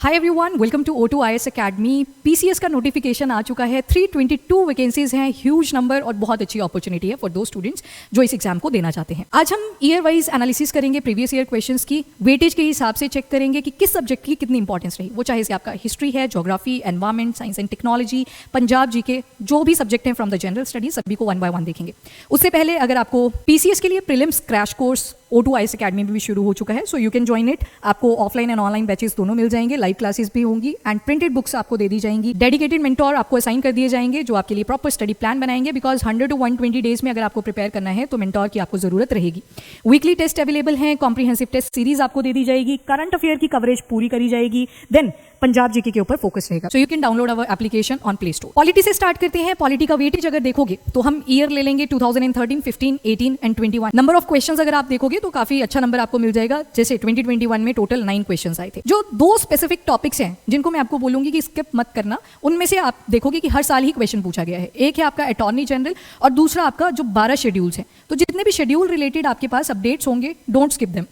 Hi everyone, welcome to O2 IAS academy. PCS का notification आ चुका है। 322 वैकेंसीज हैं, ह्यूज नंबर और बहुत अच्छी अपॉर्चुनिटी है फॉर दो स्टूडेंट्स जो इस एग्जाम को देना चाहते हैं। आज हम ईयर वाइज एनालिसिस करेंगे, प्रीवियस ईयर क्वेश्चंस की वेटेज के हिसाब से चेक करेंगे कि किस सब्जेक्ट की कितनी इंपॉर्टेंस रही, वो चाहे आपका हिस्ट्री है, geography, environment, science and technology, Punjab GK, जो भी सब्जेक्ट हैं फ्रॉम द जनरल स्टडीज, सभी को वन बाय वन देखेंगे। उससे पहले अगर आपको पीसीएस के लिए prelims crash course O2 IAS academy में भी शुरू हो चुका है, so you can join it. आपको ऑफलाइन एंड ऑनलाइन बैचेस दोनों मिल जाएंगे, लाइव क्लासेस भी होंगी एंड प्रिंटेड बुक्स आपको दे दी जाएंगी। डेडिकेटेड मेंटोर आपको असाइन कर दिए जाएंगे जो आपके लिए प्रॉपर स्टडी प्लान बनाएंगे, बिकॉज 100 to 120 डेज में अगर आपको प्रिपेयर करना है तो मेंटोर की आपको जरूरत रहेगी। वीकली टेस्ट अवेलेबल हैं, कॉम्प्रिहेंसिव टेस्ट सीरीज आपको दे दी जाएगी, करंट अफेयर की कवरेज पूरी करी जाएगी, देन पंजाब जीके के ऊपर फोकस रहेगा। So you can download our application on play store. Polity से स्टार्ट करते हैं। पॉलिटी का वेटेज अगर देखोगे तो हम ईयर ले लेंगे 2013, 15, 18 एंड 21। नंबर ऑफ क्वेश्चंस अगर आप देखोगे तो काफी अच्छा नंबर आपको मिल जाएगा। जैसे 2021 में टोटल 9 क्वेश्चंस आए थे। जो दो स्पेसिफिक टॉपिक्स हैं जिनको मैं आपको बोलूंगी कि स्किप मत करना, उनमें से आप देखोगे कि हर साल ही क्वेश्चन पूछा गया है। एक है आपका अटॉर्नी जनरल और दूसरा आपका जो 12 शेड्यूल्स हैं। तो जितने भी शेड्यूल रिलेटेड आपके पास अपडेट्स होंगे, don't skip them.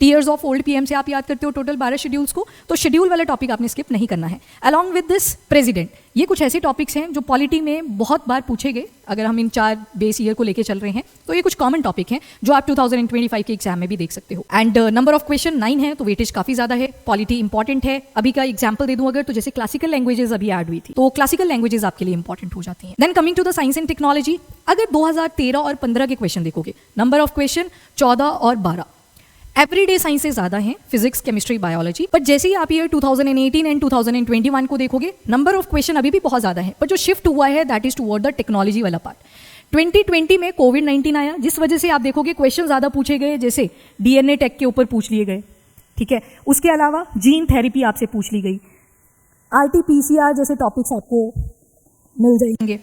Tears of old PM से आप याद करते हो टोटल 12 शेड्यूल्स को, तो शेड्यूल वाला टॉपिक आपने स्किप नहीं करना है। अलॉन्ग विद दिस प्रेसिडेंट, ये कुछ ऐसे टॉपिक्स हैं जो पॉलिटी में बहुत बार पूछे गए। अगर हम इन 4 बेस ईयर को लेके चल रहे हैं तो ये कुछ कॉमन टॉपिक हैं जो आप 2025 के एग्जाम में भी देख सकते हो। एंड नंबर ऑफ क्वेश्चन 9 है, तो वेटेज काफी ज्यादा है। पॉलिटी इंपॉर्टेंट है। अभी का एग्जाम्पल दे दूं अगर, तो जैसे क्लासिकल लैंग्वेजेस अभी ऐड हुई थी, तो क्लासिकल लैंग्वेजेस आपके लिए इंपॉर्टेंट हो जाती हैं। Then coming to the science and technology, अगर 2013 और 15 के क्वेश्चन देखोगे, नंबर ऑफ क्वेश्चन 14 और 12। एवरीडे साइंस से ज्यादा है, फिजिक्स, केमिस्ट्री, बायोलॉजी। पर जैसे ही आप ईयर 2018 एंड 2021 को देखोगे, नंबर ऑफ क्वेश्चन अभी भी बहुत ज्यादा है, पर जो शिफ्ट हुआ है that is toward the technology वाला पार्ट। 2020 में कोविड-19 आया, जिस वजह से आप देखोगे क्वेश्चन ज्यादा पूछे गए, जैसे डीएनए टेक के ऊपर पूछ लिए गए, ठीक है। उसके अलावा जीन थेरेपी आपसे पूछ ली गई, RT-PCR जैसे टॉपिक्स आपको मिल जाएंगे।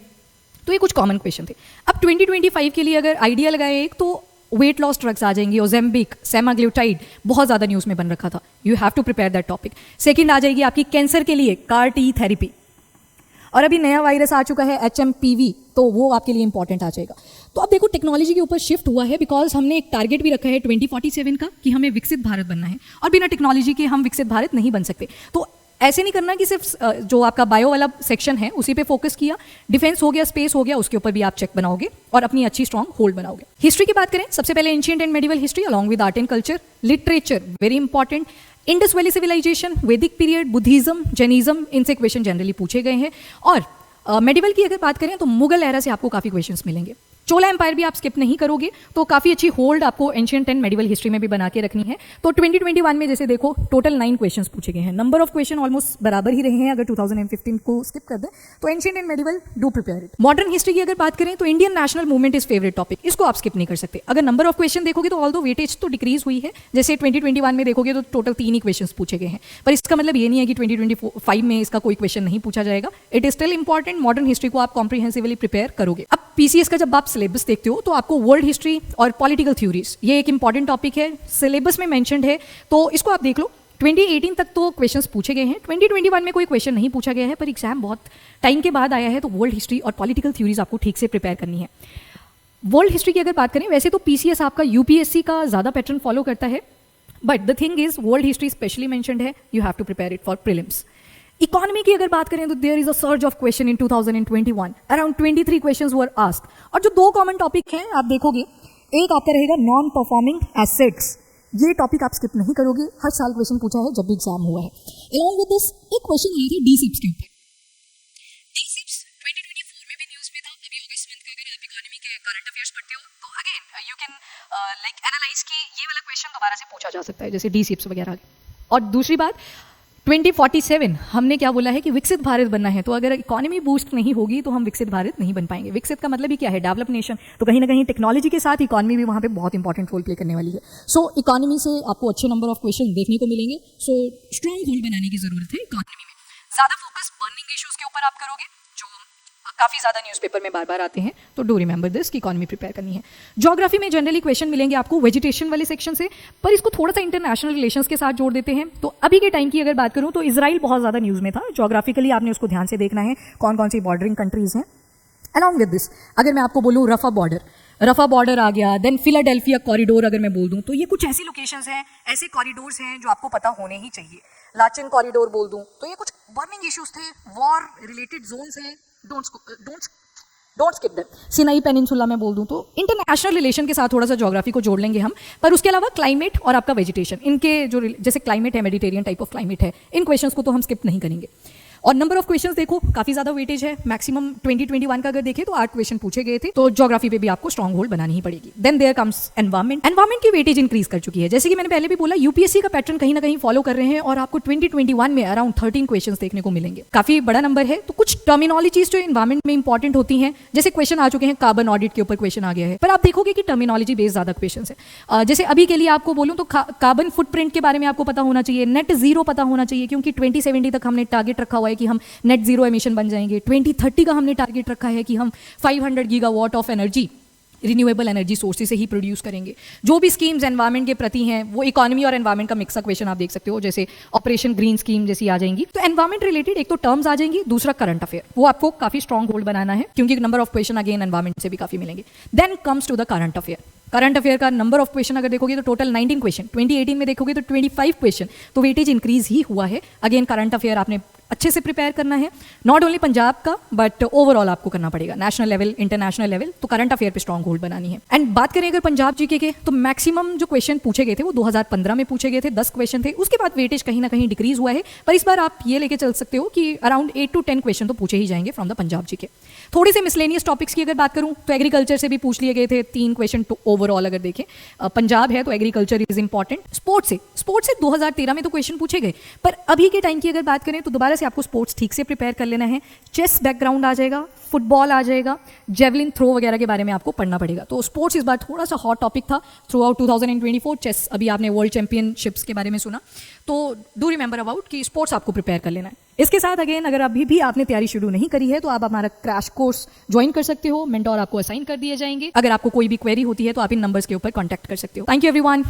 तो ये कुछ कॉमन क्वेश्चन थे। अब 2025 के लिए अगर आइडिया लगाए एक, तो वेट लॉस ड्रग्स आ जाएंगी, ओजेम्बिक, सेमाग्लूटाइड, बहुत ज़्यादा न्यूज़ में बन रखा था। You have to prepare that topic. Second आ जाएगी आपकी कैंसर के लिए CAR-T थेरेपी, और अभी नया वायरस आ चुका है HMPV, तो वो आपके लिए इंपॉर्टेंट आ जाएगा। तो अब देखो टेक्नोलॉजी के ऊपर शिफ्ट हुआ है, बिकॉज हमने एक टारगेट भी रखा है 2047 का कि हमें विकसित भारत बनना है, और बिना टेक्नोलॉजी के हम विकसित भारत नहीं बन सकते। तो ऐसे नहीं करना कि सिर्फ जो आपका बायो वाला सेक्शन है उसी पे फोकस किया, डिफेंस हो गया, स्पेस हो गया, उसके ऊपर भी आप चेक बनाओगे और अपनी अच्छी स्ट्रॉन्ग होल्ड बनाओगे। हिस्ट्री की बात करें, सबसे पहले ancient and medieval history along with art and culture. Literature very important, Indus valley civilisation, Vedic period, Buddhism, Jainism, इनसे क्वेश्चन जनरली पूछे गए हैं। और मेडिवल की अगर बात करें तो मुगल एरा से आपको काफी क्वेश्चंस मिलेंगे। चोला एम्पायर भी आप स्किप नहीं करोगे, तो काफी अच्छी होल्ड आपको एंशिएंट एंड मेडिवल हिस्ट्री में भी बना के रखनी है। तो 2021 में जैसे देखो टोटल 9 क्वेश्चंस पूछे गए हैं। नंबर ऑफ क्वेश्चन ऑलमोस्ट बराबर ही रहे हैं। अगर 2015 को स्किप कर दें तो ancient and medieval do prepare it. Modern history की अगर बात करें तो Indian national movement is favourite topic, इसको आप स्किप नहीं कर सकते। अगर नंबर ऑफ क्वेश्चन देखोगे तो ऑल्दो वेटेज तो डिक्रीज हुई है, जैसे 2021 में देखोगे तो टोटल 3 ही क्वेश्चन पूछे गए हैं, पर इसका मतलब ये नहीं है कि 2025 में इसका कोई क्वेश्चन नहीं पूछा जाएगा। It is still important. Modern history को आप कॉम्प्रिहेंसिवली प्रिपेयर करोगे। अब पीसीएस का जब आप सिलेबस देखते हो तो आपको वर्ल्ड हिस्ट्री और पॉलिटिकल थ्योरीज, ये एक इंपॉर्टेंट टॉपिक है, सिलेबस में मेंशन्ड है, तो इसको आप देख लो। 2018 तक तो क्वेश्चंस पूछे गए हैं, 2021 में कोई क्वेश्चन नहीं पूछा गया है, पर एग्जाम बहुत टाइम के बाद आया है, तो वर्ल्ड हिस्ट्री और पॉलिटिकल थ्योरीज आपको ठीक से प्रिपेयर करनी है। वर्ल्ड हिस्ट्री की अगर बात करें, वैसे तो पीसीएस आपका यूपीएससी का ज्यादा पैटर्न फॉलो करता है, but the thing is world history specially mentioned है, you have to prepare it for prelims. Economy की अगर बात करें तो there is a surge of question in 2021, around 23 questions were asked. और जो 2 कॉमन टॉपिक हैं आप देखोगे, एक आपका रहेगा नॉन परफॉर्मिंग एसेट्स। ये टॉपिक आप स्किप नहीं करोगे, हर साल क्वेश्चन पूछा है जब भी एग्जाम हुआ है। अलॉन्ग विद दिस एक क्वेश्चन आया था डीसिप्स के ऊपर। डीसिप्स 2024 में भी न्यूज़ में था। अभी अगस्त मंथ का अगर आप इकोनॉमी के करंट अफेयर्स पढ़ते हो तो again you can like analyse कि ये वाला क्वेश्चन दोबारा से पूछा जा सकता है, जैसे डीसिप्स वगैरह। और दूसरी बात 2047 हमने क्या बोला है कि विकसित भारत बनना है, तो अगर इकोनॉमी बूस्ट नहीं होगी तो हम विकसित भारत नहीं बन पाएंगे। विकसित का मतलब ही क्या है, डेवलप नेशन। तो कहीं ना कहीं टेक्नोलॉजी के साथ इकोनॉमी भी वहाँ पे बहुत इंपॉर्टेंट रोल प्ले करने वाली है। सो इकोनॉमी से आपको अच्छे नंबर ऑफ क्वेश्चन देखने को मिलेंगे। सो स्ट्रॉन्ग होल्ड बनाने की जरूरत है इकोनॉमी में। ज्यादा फोकस बर्निंग इश्यूज के ऊपर आप करोगे जो काफी ज्यादा न्यूज़पेपर में बार बार आते हैं, तो डू रिमेंबर दिस कि इकोनॉमी प्रिपेयर करनी है। ज्योग्राफी में जनरली क्वेश्चन मिलेंगे आपको वेजिटेशन वाले सेक्शन से, पर इसको थोड़ा सा इंटरनेशनल रिलेशंस के साथ जोड़ देते हैं। तो अभी के टाइम की अगर बात करूं तो इजराइल बहुत ज्यादा न्यूज़ में था। ज्योग्राफिकली आपने उसको ध्यान से देखना है, कौन कौन सी बॉर्डरिंग कंट्रीज हैं। अलॉन्ग विद दिस अगर मैं आपको बोलूँ रफा बॉर्डर आ गया, देन फिलाडेल्फिया कॉरिडोर अगर मैं बोल दूं, तो ये कुछ ऐसी लोकेशंस हैं, ऐसे कॉरिडोर्स हैं जो आपको पता होने ही चाहिए। लाचिन कॉरिडोर बोल दूं, तो ये कुछ बर्निंग इश्यूज थे, वॉर रिलेटेड जोन्स हैं, don't skip that. Sinai peninsula में बोल दूं तो इंटरनेशनल रिलेशन के साथ थोड़ा सा ज्योग्राफी को जोड़ लेंगे हम, पर उसके अलावा क्लाइमेट और आपका वेजिटेशन, इनके जो जैसे क्लाइमेट है, मेडिटेरियन टाइप ऑफ क्लाइमेट है, इन क्वेश्चंस को तो हम स्किप नहीं करेंगे। और नंबर ऑफ क्वेश्चंस देखो काफी ज्यादा वेटेज है, मैक्सिमम 2021 का अगर देखें तो 8 क्वेश्चन पूछे गए थे, तो ज्योग्राफी पे भी आपको स्ट्रॉन्ग होल्ड बनानी ही पड़ेगी। देन देयर कम्स एनवायरमेंट की वेटेज इंक्रीज कर चुकी है। जैसे कि मैंने पहले भी बोला, यूपीएससी का पैटर्न कहीं ना कहीं फॉलो कर रहे हैं और आपको 2021 में अराउंड 13 क्वेश्चन देखने को मिलेंगे, काफी बड़ा नंबर है। तो कुछ टर्मिनोलॉजीज जो एनवायरमेंट में इंपॉर्टेंट होती हैं, जैसे क्वेश्चन आ चुके हैं, कार्बन ऑडिट के ऊपर क्वेश्चन आ गया है, पर आप देखोगे कि टर्मिनोलॉजी बेस्ड ज्यादा क्वेश्चन है। जैसे अभी के लिए आपको बोलूं तो कार्बन फुटप्रिंट के बारे में आपको पता होना चाहिए, नेट जीरो पता होना चाहिए, क्योंकि 2070 तक हमने टारगेट रखा हुआ है कि हम नेट जीरो एमिशन बन जाएंगे। 2030 का हमने टारगेट रखा है कि हम 500 gigawatt of energy renewable energy sources से ही प्रोड्यूस करेंगे। जो भी स्कीम्स एनवायरमेंट के प्रति हैं, वो इकोनॉमी और एनवायरमेंट का मिक्स क्वेश्चन आप देख सकते हो, जैसे ऑपरेशन ग्रीन स्कीम जैसी आ जाएंगी। तो एनवायरमेंट रिलेटेड एक तो टर्म्स आ जाएंगी, दूसरा करंट अफेयर, वो आपको काफी स्ट्रॉन्ग होल्ड बनाना है, क्योंकि number of question again environment से भी काफी मिलेंगे। Then comes to the current affair. Current affair का नंबर ऑफ क्वेश्चन अगर देखोगे तो टोटल 19 क्वेश्चन, 2018 में देखोगे तो 25 क्वेश्चन, तो वेटेज इंक्रीज ही हुआ है। अगेन करंट अफेयर आपने अच्छे से प्रिपेयर करना है, नॉट ओनली पंजाब का बट ओवरऑल आपको करना पड़ेगा, नेशनल लेवल, इंटरनेशनल लेवल, तो करंट अफेयर पे स्ट्रॉन्ग होल्ड बनानी है। एंड बात करें अगर पंजाब जीके के, तो मैक्सिमम जो क्वेश्चन पूछे गए थे वो 2015 में पूछे गए थे, 10 क्वेश्चन थे। उसके बाद वेटेज कहीं ना कहीं डिक्रीज हुआ है, पर इस बार आप ये लेके चल सकते हो कि अराउंड 8 to 10 क्वेश्चन तो पूछे ही जाएंगे फ्रॉम द पंजाब जीके। थोड़ी से मिसलेनियस टॉपिक्स की अगर बात करूं तो एग्रीकल्चर से भी पूछ लिए गए थे 3 क्वेश्चन तो ओवरऑल अगर देखें। पंजाब है तो एग्रीकल्चर इज इंपॉर्टेंट। स्पोर्ट्स से 2013 में तो क्वेश्चन पूछे गए, पर अभी के टाइम की अगर बात करें तो दोबारा से आपको स्पोर्ट्स ठीक से प्रिपेयर कर लेना है। चेस बैकग्राउंड आ जाएगा, फुटबॉल आ जाएगा, जेवलिन थ्रो वगैरह के बारे में आपको पढ़ना पड़ेगा। तो स्पोर्ट्स इस बार थोड़ा सा हॉट टॉपिक था थ्रू आउट 2024। चेस, अभी आपने वर्ल्ड चैंपियनशिप्स के बारे में सुना, तो डू रिमेंबर अबाउट कि स्पोर्ट्स आपको प्रिपेयर कर लेना है। इसके साथ अगेन अगर अभी भी आपने तैयारी शुरू नहीं करी है तो आप हमारा क्रैश कोर्स ज्वाइन कर सकते हो, मेंटोर आपको असाइन कर दिए जाएंगे। अगर आपको कोई भी क्वेरी होती है तो आप इन नंबर्स के ऊपर कॉन्टैक्ट कर सकते हो। Thank you everyone.